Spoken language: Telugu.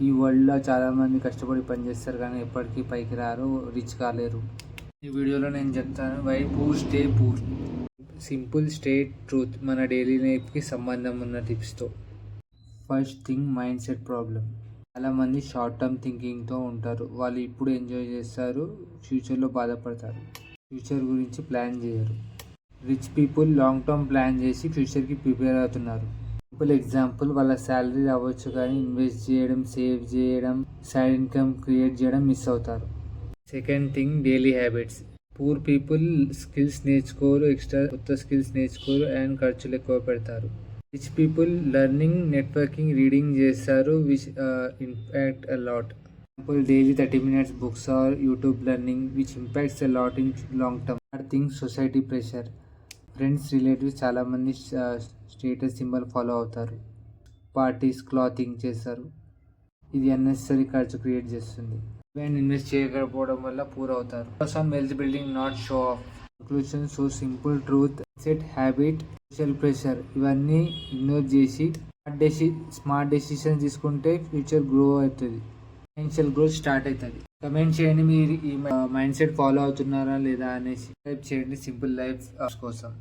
ఈ వరల్డ్లో చాలామంది కష్టపడి పనిచేస్తారు కానీ ఎప్పటికీ పైకి రారు, రిచ్ కాలేరు. ఈ వీడియోలో నేను చెప్తాను why poor stay poor. Simple straight truth, మన డైలీ లైఫ్కి సంబంధం ఉన్న టిప్స్తో. First thing, mind set problem. చాలామంది షార్ట్ టర్మ్ థింకింగ్తో ఉంటారు. వాళ్ళు ఇప్పుడు ఎంజాయ్ చేస్తారు, ఫ్యూచర్లో బాధపడతారు. ఫ్యూచర్ గురించి ప్లాన్ చేయరు. Rich people long term plan చేసి ఫ్యూచర్కి ప్రిపేర్ అవుతున్నారు. సింపుల్ ఎగ్జాంపుల్, వాళ్ళ శాలరీ రావచ్చు కానీ ఇన్వెస్ట్ చేయడం, సేవ్ చేయడం, సైడ్ ఇన్కమ్ క్రియేట్ చేయడం మిస్ అవుతారు. Second thing, daily habits. Poor people skills నేర్చుకోరు, ఎక్స్ట్రా కొత్త స్కిల్స్ నేర్చుకోరు అండ్ ఖర్చులు ఎక్కువ పెడతారు. Rich people learning, networking, reading చేస్తారు which impact a lot. Example, daily 30 minutes books or YouTube learning which impacts a lot in long term. Third thing, society pressure. Friends, relatives చాలామంది స్టేటస్ సింబల్ ఫాలో అవుతారు. పార్టీస్, క్లాతింగ్ చేస్తారు. ఇది అన్నెసరీ ఖర్చు క్రియేట్ చేస్తుంది. అండ్ ఇన్వెస్ట్ చేయకపోవడం వల్ల పూర్ అవుతారు. On wealth building, not show off. Conclusion, so simple truth, set habit, social pressure ఇవన్నీ ఇగ్నోర్ చేసి స్మార్ట్ డెసిషన్స్ తీసుకుంటే ఫ్యూచర్ గ్రో అవుతుంది, ఫైనాన్షియల్ గ్రోత్ స్టార్ట్ అవుతుంది. కమెంట్ చేయండి మీరు ఈ మైండ్ సెట్ ఫాలో అవుతున్నారా లేదా అనేసి. టైప్ చేయండి సింపుల్ లైఫ్ కోసం.